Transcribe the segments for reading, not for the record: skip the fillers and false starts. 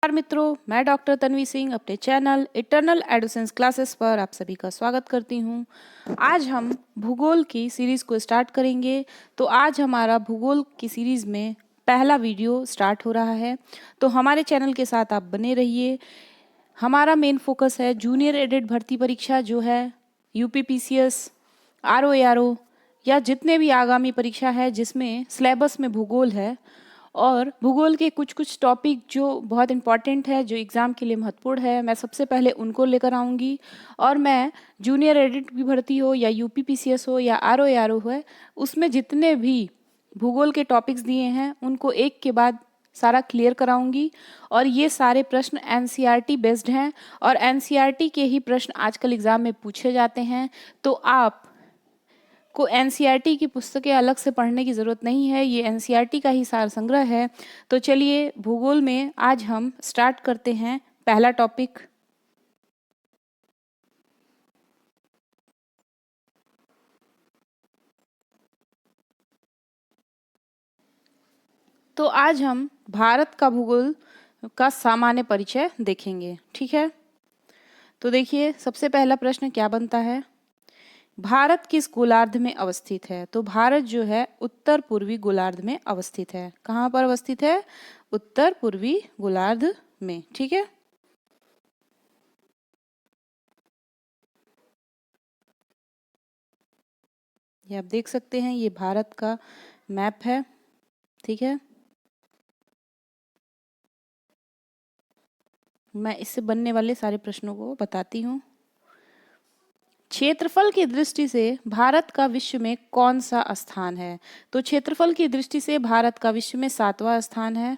नमस्कार मित्रों, मैं डॉक्टर तन्वी सिंह अपने चैनल इटर्नल एडोसेंस क्लासेस पर आप सभी का स्वागत करती हूं। आज हम भूगोल की सीरीज़ को स्टार्ट करेंगे। तो आज हमारा भूगोल की सीरीज़ में पहला वीडियो स्टार्ट हो रहा है, तो हमारे चैनल के साथ आप बने रहिए। हमारा मेन फोकस है जूनियर एडेड भर्ती परीक्षा जो है यूपीपीसीएस, आरओएआरओ या जितने भी आगामी परीक्षा है जिसमें सिलेबस में भूगोल है, और भूगोल के कुछ कुछ टॉपिक जो बहुत इंपॉर्टेंट है, जो एग्ज़ाम के लिए महत्वपूर्ण है, मैं सबसे पहले उनको लेकर आऊँगी। और मैं जूनियर एडिट की भर्ती हो या यूपीपीसीएस हो या आरओएआरओ है, उसमें जितने भी भूगोल के टॉपिक्स दिए हैं उनको एक के बाद सारा क्लियर कराऊंगी। और ये सारे प्रश्न एनसीईआरटी बेस्ड हैं और एनसीईआरटी के ही प्रश्न आजकल एग्ज़ाम में पूछे जाते हैं। तो आप को एनसीईआरटी की पुस्तकें अलग से पढ़ने की ज़रूरत नहीं है, ये एनसीईआरटी का ही सार संग्रह है। तो चलिए भूगोल में आज हम स्टार्ट करते हैं पहला टॉपिक। तो आज हम भारत का भूगोल का सामान्य परिचय देखेंगे, ठीक है। तो देखिए सबसे पहला प्रश्न क्या बनता है, भारत किस गोलार्ध में अवस्थित है। तो भारत जो है उत्तर पूर्वी गोलार्ध में अवस्थित है। कहाँ पर अवस्थित है? उत्तर पूर्वी गोलार्ध में, ठीक है। ये आप देख सकते हैं, ये भारत का मैप है, ठीक है। मैं इससे बनने वाले सारे प्रश्नों को बताती हूँ। क्षेत्रफल की दृष्टि से भारत का विश्व में कौन सा स्थान है? तो क्षेत्रफल की दृष्टि से भारत का विश्व में 7वां स्थान है।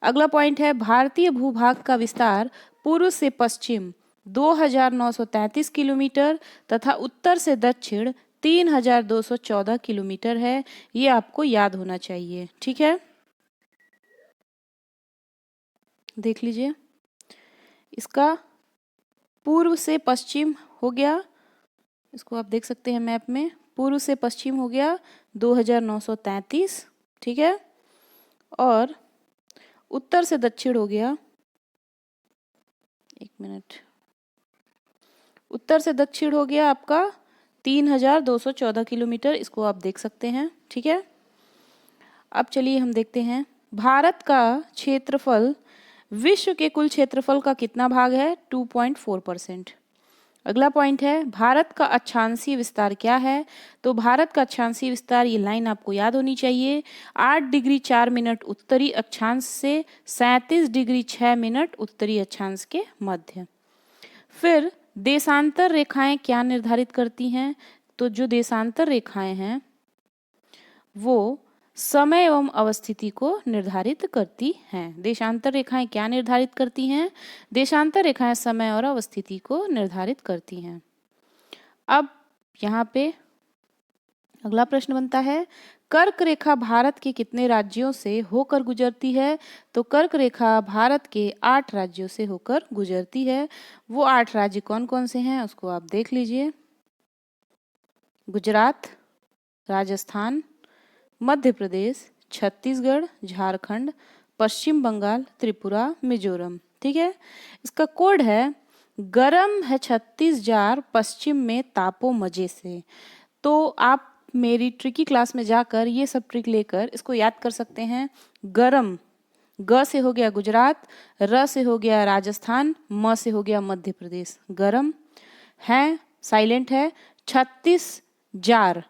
अगला पॉइंट है, भारतीय भूभाग का विस्तार पूर्व से पश्चिम 2933 किलोमीटर तथा उत्तर से दक्षिण 3214 किलोमीटर है। ये आपको याद होना चाहिए, ठीक है। देख लीजिए, इसका पूर्व से पश्चिम हो गया, इसको आप देख सकते हैं मैप में, पूर्व से पश्चिम हो गया 2933, ठीक है। और उत्तर से दक्षिण हो गया, एक मिनट, उत्तर से दक्षिण हो गया आपका 3214 किलोमीटर, इसको आप देख सकते हैं, ठीक है। अब चलिए हम देखते हैं भारत का क्षेत्रफल विश्व के कुल क्षेत्रफल का कितना भाग है? 2.4%। अगला पॉइंट है, भारत का अक्षांशीय विस्तार क्या है? तो भारत का अक्षांशीय विस्तार, ये लाइन आपको याद होनी चाहिए, 8 डिग्री 4 मिनट उत्तरी अक्षांश से 37 डिग्री 6 मिनट उत्तरी अक्षांश के मध्य। फिर देशांतर रेखाएं क्या निर्धारित करती हैं? तो जो देशांतर रेखाएं हैं वो समय एवं अवस्थिति को निर्धारित करती हैं। देशांतर रेखाएं क्या निर्धारित करती हैं? देशांतर रेखाएं समय और अवस्थिति को निर्धारित करती हैं। अब यहाँ पे अगला प्रश्न बनता है, कर्क रेखा भारत के कितने राज्यों से होकर गुजरती है? तो कर्क रेखा भारत के 8 राज्यों से होकर गुजरती है। वो 8 राज्य कौन कौन से हैं उसको आप देख लीजिए, गुजरात, राजस्थान, मध्य प्रदेश, छत्तीसगढ़, झारखंड, पश्चिम बंगाल, त्रिपुरा, मिजोरम, ठीक है। इसका कोड है, गरम है 36 जार, पश्चिम में तापो मजे से। तो आप मेरी ट्रिकी क्लास में जाकर ये सब ट्रिक लेकर इसको याद कर सकते हैं। गरम, ग से हो गया गुजरात, र से हो गया राजस्थान, म से हो गया मध्य प्रदेश। गरम है, साइलेंट है, 36 जार,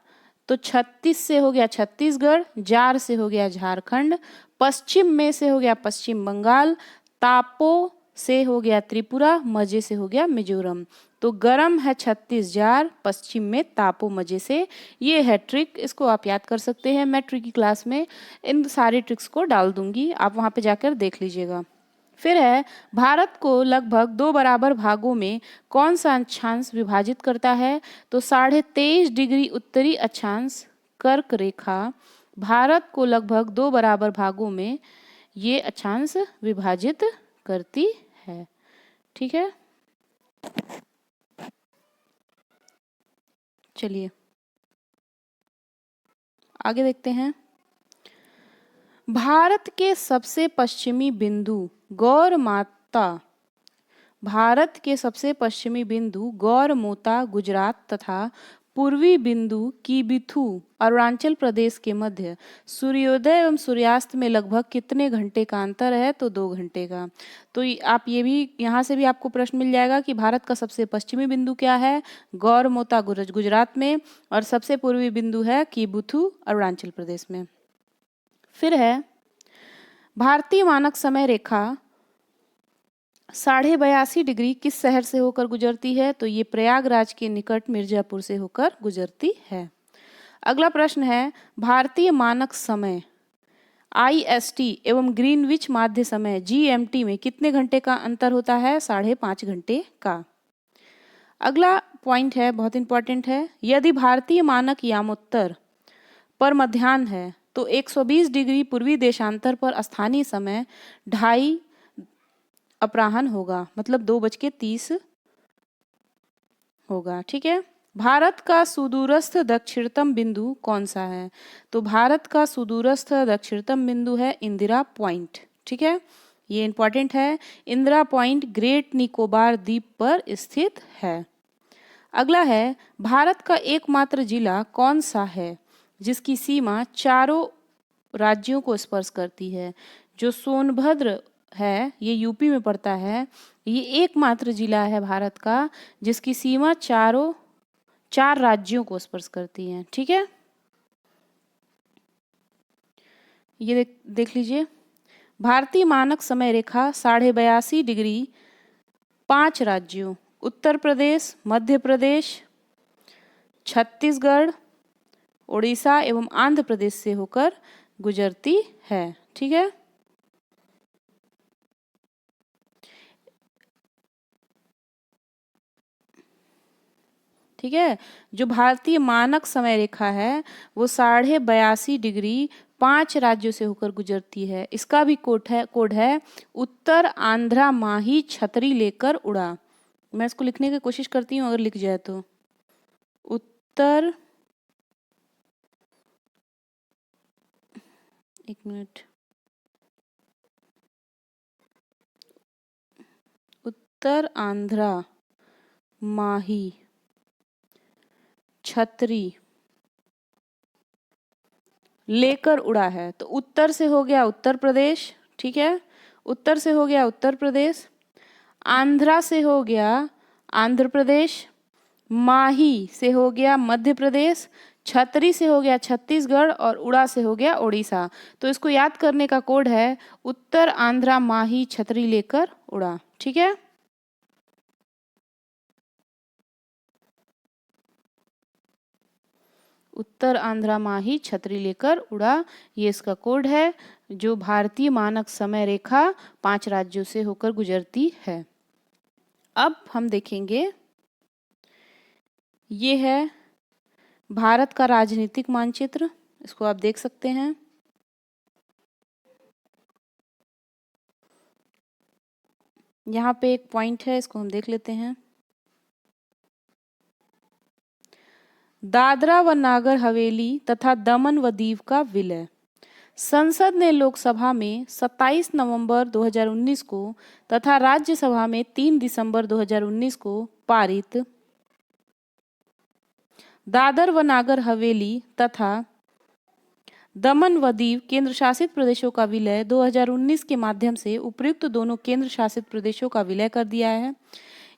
तो 36 से हो गया छत्तीसगढ़, जार से हो गया झारखंड, पश्चिम में से हो गया पश्चिम बंगाल, तापो से हो गया त्रिपुरा, मजे से हो गया मिजोरम। तो गरम है 36 जार, पश्चिम में तापो मजे से। ये है ट्रिक, इसको आप याद कर सकते हैं। मैं ट्रिक की क्लास में इन सारी ट्रिक्स को डाल दूंगी, आप वहाँ पे जाकर देख लीजिएगा। फिर है, भारत को लगभग 2 बराबर भागों में कौन सा अक्षांश विभाजित करता है? तो 23.5 डिग्री उत्तरी अक्षांश कर्क रेखा भारत को लगभग 2 बराबर भागों में ये अक्षांश विभाजित करती है, ठीक है। चलिए आगे देखते हैं, भारत के सबसे पश्चिमी बिंदु गौरमाता भारत के सबसे पश्चिमी बिंदु गौरमोता गुजरात तथा पूर्वी बिंदु कीबिथु अरुणाचल प्रदेश के मध्य सूर्योदय एवं सूर्यास्त में लगभग कितने घंटे का अंतर है? तो 2 घंटे का। तो आप ये भी यहाँ से भी आपको प्रश्न मिल जाएगा कि भारत का सबसे पश्चिमी बिंदु क्या है? गौरमोता गुजरात में, और सबसे पूर्वी बिंदु है कीबिथु अरुणाचल प्रदेश में। फिर है भारतीय मानक समय रेखा 82.5 डिग्री किस शहर से होकर गुजरती है? तो ये प्रयागराज के निकट मिर्जापुर से होकर गुजरती है। अगला प्रश्न है भारतीय मानक समय IST एवं ग्रीनविच माध्य समय GMT में कितने घंटे का अंतर होता है? 5.5 घंटे का। अगला पॉइंट है, बहुत इंपॉर्टेंट है, यदि भारतीय मानक यामोत्तर पर मध्याह्न है तो 120 डिग्री पूर्वी देशांतर पर स्थानीय समय 2:30 अपराह्न होगा, मतलब 2:30 होगा। ठीक है। भारत का सुदूरस्थ दक्षिणतम बिंदु कौन सा है? तो भारत का सुदूरस्थ दक्षिणतम बिंदु है इंदिरा पॉइंट। ठीक है, ये इंपॉर्टेंट है। इंदिरा पॉइंट ग्रेट निकोबार द्वीप पर स्थित है। अगला है भारत का एकमात्र जिला कौन सा है जिसकी सीमा चारों राज्यों को स्पर्श करती है? जो सोनभद्र है, ये यूपी में पड़ता है। ये एकमात्र जिला है भारत का जिसकी सीमा 4 राज्यों को स्पर्श करती है। ठीक है, ये देख लीजिए। भारतीय मानक समय रेखा 82.5 डिग्री 5 राज्यों उत्तर प्रदेश, मध्य प्रदेश, छत्तीसगढ़, उड़ीसा एवं आंध्र प्रदेश से होकर गुजरती है। ठीक है, ठीक है। जो भारतीय मानक समय रेखा है वो 82.5 डिग्री 5 राज्यों से होकर गुजरती है। इसका भी कोड है उत्तर आंध्रा माही छतरी लेकर उड़ा। मैं इसको लिखने की कोशिश करती हूँ, अगर लिख जाए तो उत्तर, एक मिनट, उत्तर आंध्रा माही छतरी लेकर उड़ा है। तो उत्तर से हो गया उत्तर प्रदेश। ठीक है, उत्तर से हो गया उत्तर प्रदेश, आंध्रा से हो गया आंध्र प्रदेश, माही से हो गया मध्य प्रदेश, छतरी से हो गया छत्तीसगढ़ और उड़ा से हो गया उड़ीसा। तो इसको याद करने का कोड है उत्तर आंध्रा माही छतरी लेकर उड़ा। ठीक है, उत्तर आंध्रा माही छतरी लेकर उड़ा, ये इसका कोड है जो भारतीय मानक समय रेखा 5 राज्यों से होकर गुजरती है। अब हम देखेंगे, ये है भारत का राजनीतिक मानचित्र, इसको आप देख सकते हैं। यहाँ पे एक पॉइंट है, इसको हम देख लेते हैं। दादरा व नागर हवेली तथा दमन व दीव का विलय। संसद ने लोकसभा में 27 नवंबर 2019 को तथा राज्यसभा में 3 दिसंबर 2019 को पारित दादर व नागर हवेली तथा दमन व दीव केंद्र शासित प्रदेशों का विलय 2019 के माध्यम से उपयुक्त दोनों केंद्र शासित प्रदेशों का विलय कर दिया है।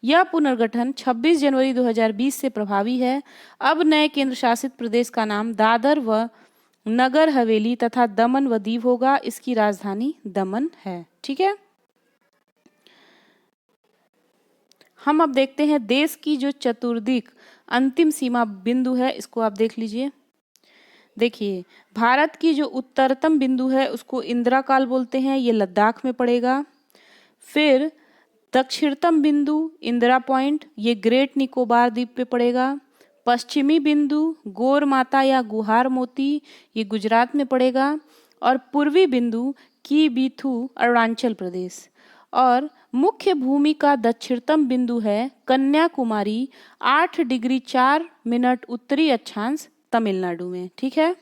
यह पुनर्गठन 26 जनवरी 2020 से प्रभावी है। अब नए केंद्र शासित प्रदेश का नाम दादर व नगर हवेली तथा दमन व दीव होगा। इसकी राजधानी दमन है। ठीक है, हम अब देखते हैं देश की जो चतुर्दिक अंतिम सीमा बिंदु है, इसको आप देख लीजिए। देखिए, भारत की जो उत्तरतम बिंदु है उसको इंदिरा काल बोलते हैं, ये लद्दाख में पड़ेगा। फिर दक्षिणतम बिंदु इंदिरा पॉइंट, ये ग्रेट निकोबार द्वीप पे पड़ेगा। पश्चिमी बिंदु गोरमाता या गुहार मोती, ये गुजरात में पड़ेगा। और पूर्वी बिंदु कीबिथु अरुणाचल प्रदेश। और मुख्य भूमि का दक्षिणतम बिंदु है कन्याकुमारी 8 डिग्री 4 मिनट उत्तरी अक्षांश तमिलनाडु में। ठीक है,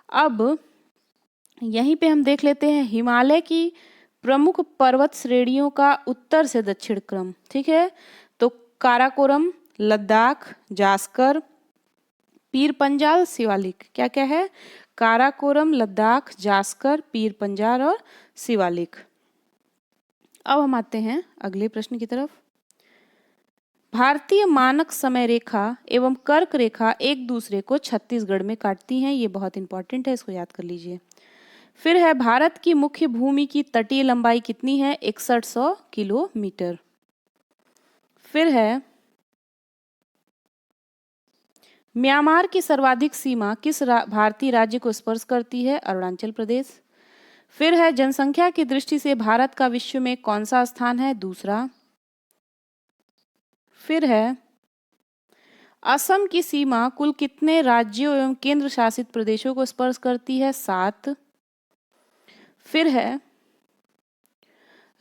अब यहीं पे हम देख लेते हैं हिमालय की प्रमुख पर्वत श्रेणियों का उत्तर से दक्षिण क्रम, ठीक है। तो काराकोरम, लद्दाख, जास्कर, पीर पंजाल, शिवालिक, क्या क्या है? काराकोरम, लद्दाख, जास्कर, पीर पंजाल और शिवालिक। अब हम आते हैं अगले प्रश्न की तरफ। भारतीय मानक समय रेखा एवं कर्क रेखा एक दूसरे को छत्तीसगढ़ में काटती हैं, ये बहुत इंपॉर्टेंट है, इसको याद कर लीजिए। फिर है भारत की मुख्य भूमि की तटीय लंबाई कितनी है? 6100 किलोमीटर। फिर है म्यांमार की सर्वाधिक सीमा किस भारतीय राज्य को स्पर्श करती है? अरुणाचल प्रदेश। फिर है जनसंख्या की दृष्टि से भारत का विश्व में कौन सा स्थान है? दूसरा। फिर है असम की सीमा कुल कितने राज्यों एवं केंद्र शासित प्रदेशों को स्पर्श करती है? 7। फिर है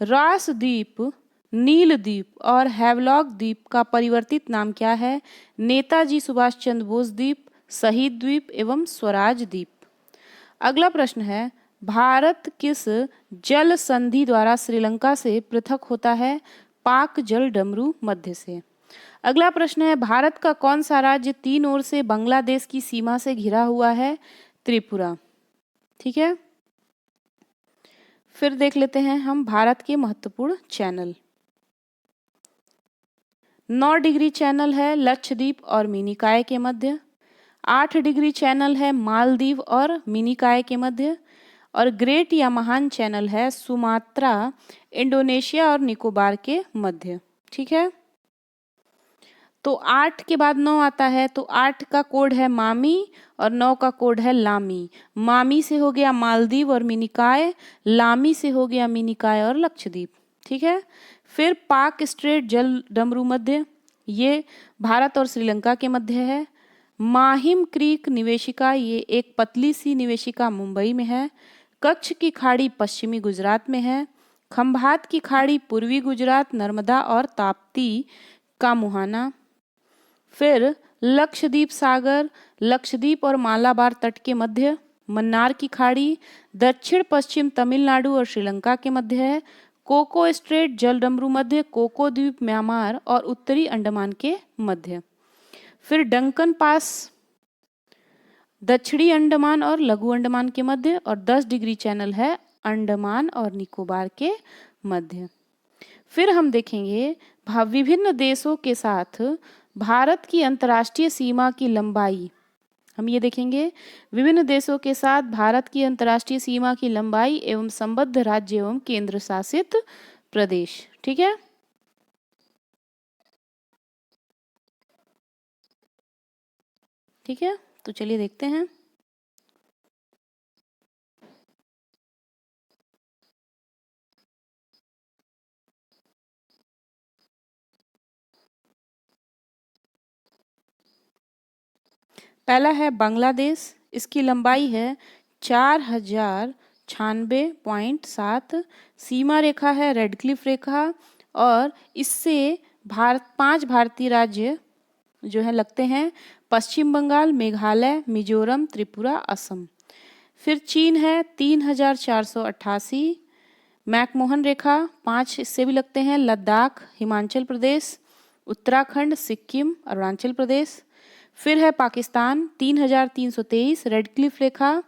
रास द्वीप, नील द्वीप और हैवलॉक द्वीप का परिवर्तित नाम क्या है? नेताजी सुभाष चंद्र बोस द्वीप, शहीद द्वीप एवं स्वराज द्वीप। अगला प्रश्न है भारत किस जल संधि द्वारा श्रीलंका से पृथक होता है? पाक जल डमरू मध्य से। अगला प्रश्न है भारत का कौन सा राज्य तीन ओर से बांग्लादेश की सीमा से घिरा हुआ है? त्रिपुरा, ठीक है। फिर देख लेते हैं हम भारत के महत्वपूर्ण चैनल। 9 डिग्री चैनल है लक्षद्वीप और मिनिकॉय के मध्य। 8 डिग्री चैनल है मालदीव और मिनिकॉय के मध्य। और ग्रेट या महान चैनल है सुमात्रा, इंडोनेशिया और निकोबार के मध्य, ठीक है। तो 8 के बाद 9 आता है, तो 8 का कोड है मामी और 9 का कोड है लामी। मामी से हो गया मालदीव और मिनिकॉय, लामी से हो गया मिनिकॉय और लक्षद्वीप, ठीक है। फिर पाक स्ट्रेट जल डमरू मध्य, ये भारत और श्रीलंका के मध्य है। माहिम क्रीक निवेशिका, ये एक पतली सी निवेशिका मुंबई में है। कच्छ की खाड़ी पश्चिमी गुजरात में है। खंभात की खाड़ी पूर्वी गुजरात, नर्मदा और ताप्ती का मुहाना। फिर लक्षद्वीप सागर, लक्षद्वीप और मालाबार तट के मध्य। मन्नार की खाड़ी दक्षिण पश्चिम तमिलनाडु और श्रीलंका के मध्य है। कोको स्ट्रेट जल डमरू मध्य, कोको द्वीप म्यांमार और उत्तरी अंडमान के मध्य। फिर डंकन पास दक्षिणी अंडमान और लघु अंडमान के मध्य और 10 डिग्री चैनल है अंडमान और निकोबार के मध्य। फिर हम देखेंगे विभिन्न देशों के साथ भारत की अंतर्राष्ट्रीय सीमा की लंबाई। हम ये देखेंगे विभिन्न देशों के साथ भारत की अंतर्राष्ट्रीय सीमा की लंबाई एवं संबद्ध राज्य एवं केंद्र शासित प्रदेश, ठीक है। ठीक है, तो चलिए देखते हैं। पहला है बांग्लादेश, इसकी लंबाई है 4096.7। सीमा रेखा है रेड क्लिफ रेखा और इससे भारत 5 भारतीय राज्य जो है लगते हैं, पश्चिम बंगाल, मेघालय, मिजोरम, त्रिपुरा, असम। फिर चीन है 3488। मैकमोहन रेखा 5 इससे भी लगते हैं, लद्दाख, हिमाचल प्रदेश, उत्तराखंड, सिक्किम, अरुणाचल प्रदेश। फिर है पाकिस्तान 3323 रेड क्लिफ रेखा,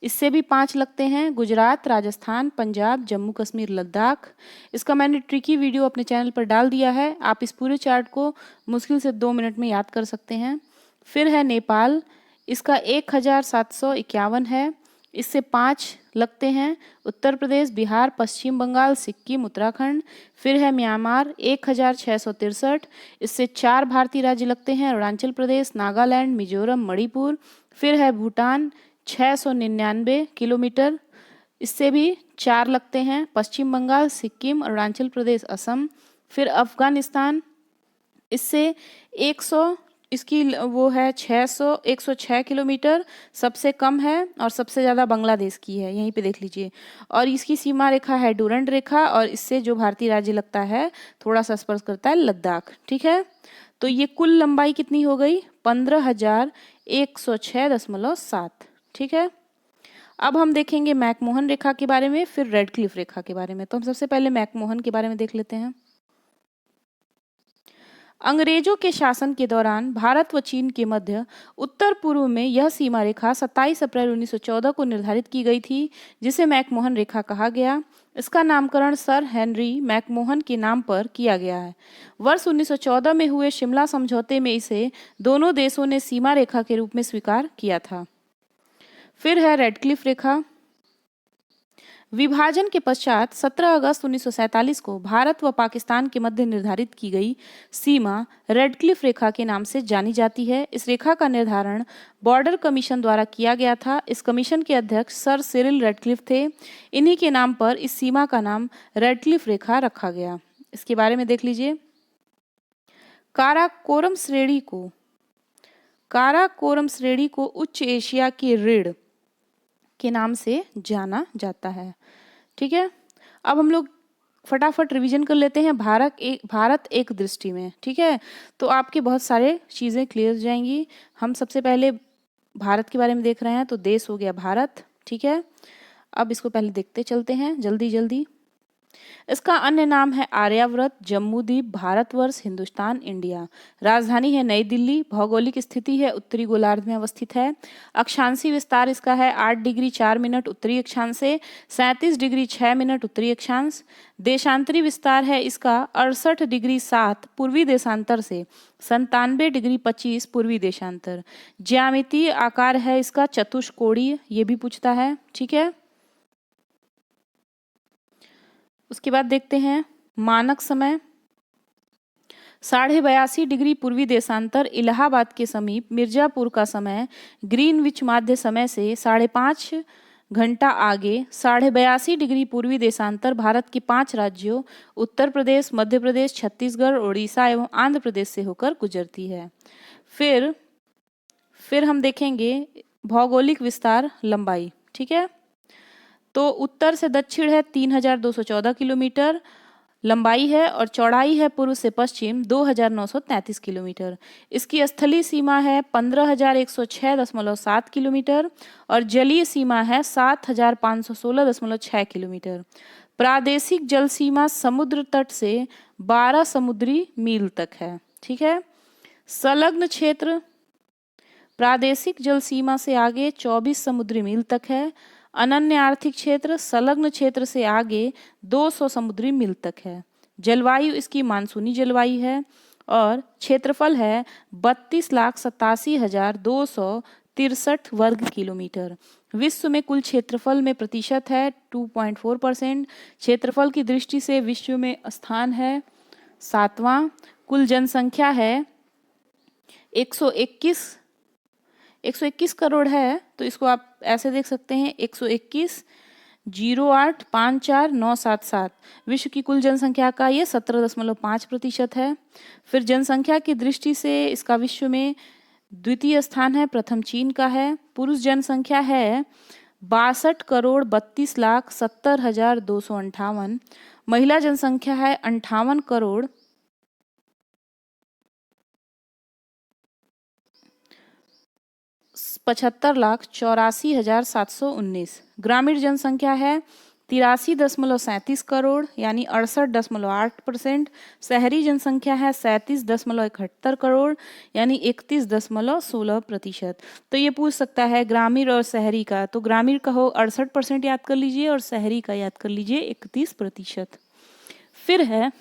इससे भी 5 लगते हैं, गुजरात, राजस्थान, पंजाब, जम्मू कश्मीर, लद्दाख। इसका मैंने ट्रिकी वीडियो अपने चैनल पर डाल दिया है, आप इस पूरे चार्ट को मुश्किल से 2 मिनट में याद कर सकते हैं। फिर है नेपाल, इसका 1751 है, इससे 5 लगते हैं, उत्तर प्रदेश, बिहार, पश्चिम बंगाल, सिक्किम, उत्तराखंड। फिर है म्यांमार 1663, इससे 4 भारतीय राज्य लगते हैं, अरुणाचल प्रदेश, नागालैंड, मिजोरम, मणिपुर। फिर है भूटान 699 किलोमीटर, इससे भी 4 लगते हैं, पश्चिम बंगाल, सिक्किम, अरुणाचल प्रदेश, असम। फिर अफगानिस्तान, इससे 100 इसकी वो है 106 किलोमीटर, सबसे कम है और सबसे ज़्यादा बांग्लादेश की है, यहीं पे देख लीजिए। और इसकी सीमा रेखा है डूरंड रेखा और इससे जो भारतीय राज्य लगता है थोड़ा सा स्पर्श करता है, लद्दाख, ठीक है। तो ये कुल लंबाई कितनी हो गई? 15,106.7, ठीक है। अब हम देखेंगे मैकमोहन रेखा के बारे में, फिर रेडक्लिफ रेखा के बारे में। तो हम सबसे पहले मैकमोहन के बारे में देख लेते हैं। अंग्रेजों के शासन के दौरान भारत व चीन के मध्य उत्तर पूर्व में यह सीमा रेखा 27 अप्रैल 1914 को निर्धारित की गई थी, जिसे मैकमोहन रेखा कहा गया। इसका नामकरण सर हेनरी मैकमोहन के नाम पर किया गया है। वर्ष 1914 में हुए शिमला समझौते में इसे दोनों देशों ने सीमा रेखा के रूप में स्वीकार किया था। फिर है रेडक्लिफ रेखा। विभाजन के पश्चात 17 अगस्त 1947 को भारत व पाकिस्तान के मध्य निर्धारित की गई सीमा रेडक्लिफ रेखा के नाम से जानी जाती है। इस रेखा का निर्धारण बॉर्डर कमीशन द्वारा किया गया था। इस कमीशन के अध्यक्ष सर सिरिल रेडक्लिफ थे। इन्हीं के नाम पर इस सीमा का नाम रेडक्लिफ रेखा रखा गया। इसके बारे में देख लीजिए। काराकोरम श्रेणी को उच्च एशिया की रीढ़ के नाम से जाना जाता है। ठीक है, अब हम लोग फटाफट रिवीजन कर लेते हैं भारत एक दृष्टि में। ठीक है, तो आपके बहुत सारे चीज़ें क्लियर हो जाएंगी। हम सबसे पहले भारत के बारे में देख रहे हैं, तो देश हो गया भारत। ठीक है, अब इसको पहले देखते चलते हैं जल्दी जल्दी। इसका अन्य नाम है आर्यावर्त, जम्मूद्वीप, भारतवर्ष, हिंदुस्तान, इंडिया। राजधानी है नई दिल्ली। भौगोलिक स्थिति है उत्तरी गोलार्ध में अवस्थित है। अक्षांशीय विस्तार इसका है 8 डिग्री 4 मिनट उत्तरी अक्षांश से 37 डिग्री 6 मिनट उत्तरी अक्षांश। देशांतरी विस्तार है इसका 68 डिग्री 7 पूर्वी देशांतर से 97 डिग्री 25 पूर्वी देशांतर। ज्यामितीय आकार है इसका चतुष्कोणीय, ये भी पूछता है। ठीक है, उसके बाद देखते हैं मानक समय 82.5 डिग्री पूर्वी देशांतर इलाहाबाद के समीप मिर्जापुर का समय ग्रीनविच माध्य समय से 5.5 घंटा आगे 82.5 डिग्री पूर्वी देशांतर भारत के 5 राज्यों उत्तर प्रदेश, मध्य प्रदेश, छत्तीसगढ़, उड़ीसा एवं आंध्र प्रदेश से होकर गुजरती है। फिर हम देखेंगे भौगोलिक विस्तार लंबाई। ठीक है, तो उत्तर से दक्षिण है 3214 किलोमीटर लंबाई है और चौड़ाई है पूर्व से पश्चिम 2933 किलोमीटर। इसकी स्थलीय सीमा है 15,106.7 किलोमीटर और जलीय सीमा है 7,516.6 किलोमीटर। प्रादेशिक जल सीमा समुद्र तट से 12 समुद्री मील तक है। ठीक है, संलग्न क्षेत्र प्रादेशिक जल सीमा से आगे 24 समुद्री मील तक है। अनन्य आर्थिक क्षेत्र संलग्न क्षेत्र से आगे 200 समुद्री मील तक है। जलवायु इसकी मानसूनी जलवायु है और क्षेत्रफल है 32,87,263 वर्ग किलोमीटर। विश्व में कुल क्षेत्रफल में प्रतिशत है 2.4%। क्षेत्रफल की दृष्टि से विश्व में स्थान है 7वां। कुल जनसंख्या है 121 करोड़ है, तो इसको आप ऐसे देख सकते हैं 121,08,54,977। विश्व की कुल जनसंख्या का ये 17.5% है। फिर जनसंख्या की दृष्टि से इसका विश्व में द्वितीय स्थान है, प्रथम चीन का है। पुरुष जनसंख्या है 62,32,70,258। महिला जनसंख्या है 58,75,84,719। ग्रामीण जनसंख्या है 83.37 करोड़ यानी 68.8%। शहरी जनसंख्या है 37.71 करोड़ यानी 31.16%। तो ये पूछ सकता है ग्रामीण और शहरी का, तो ग्रामीण का हो 68% याद कर लीजिए और शहरी का याद कर लीजिए 31%। फिर है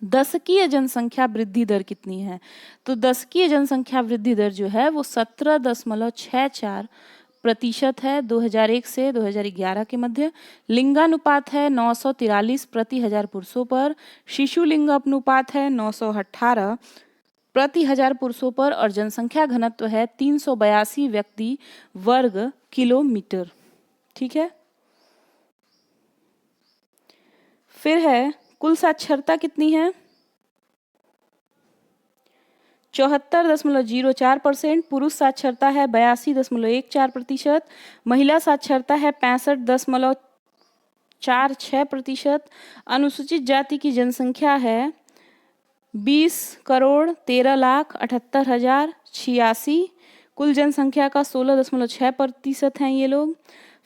दशकीय जनसंख्या वृद्धि दर कितनी है, तो दशकीय जनसंख्या वृद्धि दर जो है वो 17.64% है 2001 से 2011 के मध्य। लिंगानुपात है 943 प्रति हजार पुरुषों पर। शिशु लिंग अनुपात है 918 प्रति हजार पुरुषों पर और जनसंख्या घनत्व है 382 व्यक्ति वर्ग किलोमीटर। ठीक है, फिर है कुल साक्षरता कितनी है 74.04%। पुरुष साक्षरता है 82.14%। महिला साक्षरता है 65.46%। अनुसूचित जाति की जनसंख्या है 20,13,78,086। कुल जनसंख्या का 16.6% हैं ये लोग।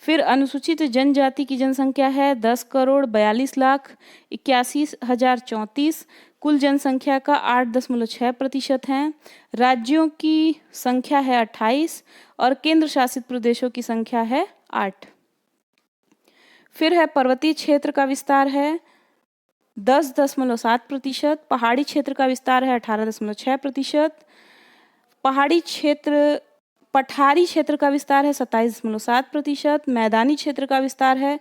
फिर अनुसूचित जनजाति की जनसंख्या है 10,42,81,034। कुल जनसंख्या का 8.6% है। राज्यों की संख्या है 28 और केंद्र शासित प्रदेशों की संख्या है 8। फिर है पर्वतीय क्षेत्र का विस्तार है 10.7%। पहाड़ी क्षेत्र का विस्तार है 18.6%। पठारी क्षेत्र का विस्तार है 27.7%। मैदानी क्षेत्र का विस्तार है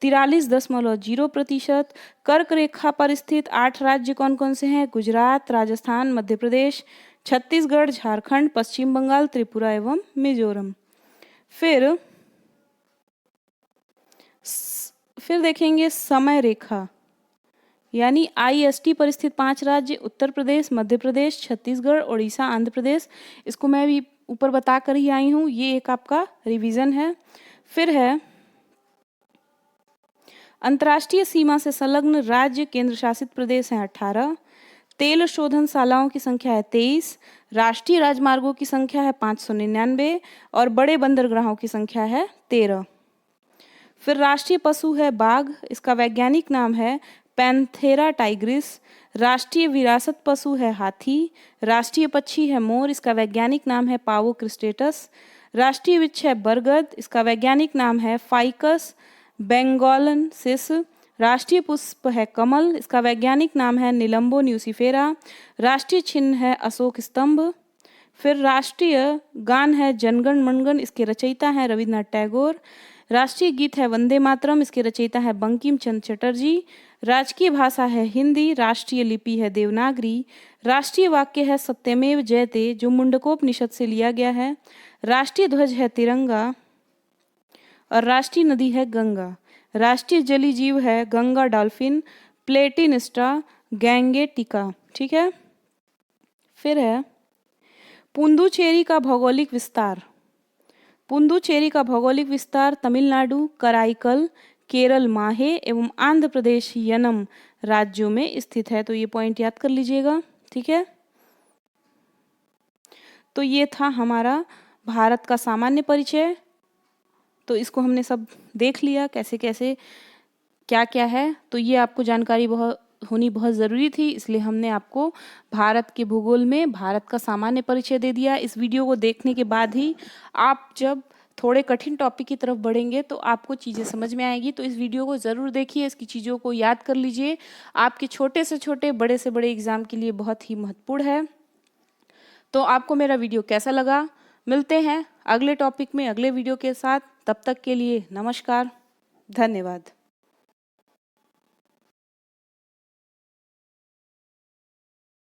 43.0%। कर्क रेखा पर स्थित 8 राज्य कौन कौन से हैं? गुजरात, राजस्थान, मध्य प्रदेश, छत्तीसगढ़, झारखंड, पश्चिम बंगाल, त्रिपुरा एवं मिजोरम। फिर देखेंगे समय रेखा, यानी IST पर स्थित 5 राज्य उत्तर प्रदेश, मध्य प्रदेश, छत्तीसगढ़, उड़ीसा, आंध्र प्रदेश। इसको मैं भी ऊपर बता कर ही आई हूँ, ये एक आपका रिवीजन है। फिर है अंतर्राष्ट्रीय सीमा से संलग्न राज्य केंद्र शासित प्रदेश हैं 18। तेल शोधनशालाओं की संख्या है 23। राष्ट्रीय राजमार्गों की संख्या है 599 और बड़े बंदरगाहों की संख्या है 13। फिर राष्ट्रीय पशु है बाघ, इसका वैज्ञानिक नाम है पैंथेरा टाइग्रिस। राष्ट्रीय विरासत पशु है हाथी। राष्ट्रीय पक्षी है मोर, इसका वैज्ञानिक नाम है पावो क्रिस्टेटस। राष्ट्रीय वृक्ष है बरगद, इसका वैज्ञानिक नाम है फाइकस बेंगोलेंसिस। राष्ट्रीय पुष्प है कमल, इसका वैज्ञानिक नाम है निलंबो न्यूसिफेरा। राष्ट्रीय चिन्ह है अशोक स्तंभ। फिर राष्ट्रीय गान है जनगण मनगण, इसके रचयिता हैं रविन्द्रनाथ टैगोर। राष्ट्रीय गीत है वंदे मातरम, इसके रचयिता है बंकिम चंद्र चटर्जी। राजकीय भाषा है हिंदी। राष्ट्रीय लिपि है देवनागरी। राष्ट्रीय वाक्य है सत्यमेव जयते, जो मुंडकोपनिषद से लिया गया है। राष्ट्रीय ध्वज है तिरंगा और राष्ट्रीय नदी है गंगा। राष्ट्रीय जलीय जीव है गंगा डॉल्फिन, प्लेटिनिस्टा, गैंगेटिका। ठीक है। फिर है पुडुचेरी का भौगोलिक विस्तार। पुडुचेरी का भौगोलिक विस्तार तमिलनाडु, कराईकल, केरल माहे एवं आंध्र प्रदेश यनम राज्यों में स्थित है। तो ये पॉइंट याद कर लीजिएगा। ठीक है। तो ये था हमारा भारत का सामान्य परिचय। तो इसको हमने सब देख लिया कैसे कैसे क्या क्या है। तो ये आपको जानकारी होनी बहुत ज़रूरी थी, इसलिए हमने आपको भारत के भूगोल में भारत का सामान्य परिचय दे दिया। इस वीडियो को देखने के बाद ही आप जब थोड़े कठिन टॉपिक की तरफ बढ़ेंगे तो आपको चीज़ें समझ में आएगी। तो इस वीडियो को ज़रूर देखिए, इसकी चीज़ों को याद कर लीजिए। आपके छोटे से छोटे बड़े से बड़े एग्जाम के लिए बहुत ही महत्वपूर्ण है। तो आपको मेरा वीडियो कैसा लगा? मिलते हैं अगले टॉपिक में अगले वीडियो के साथ। तब तक के लिए नमस्कार, धन्यवाद।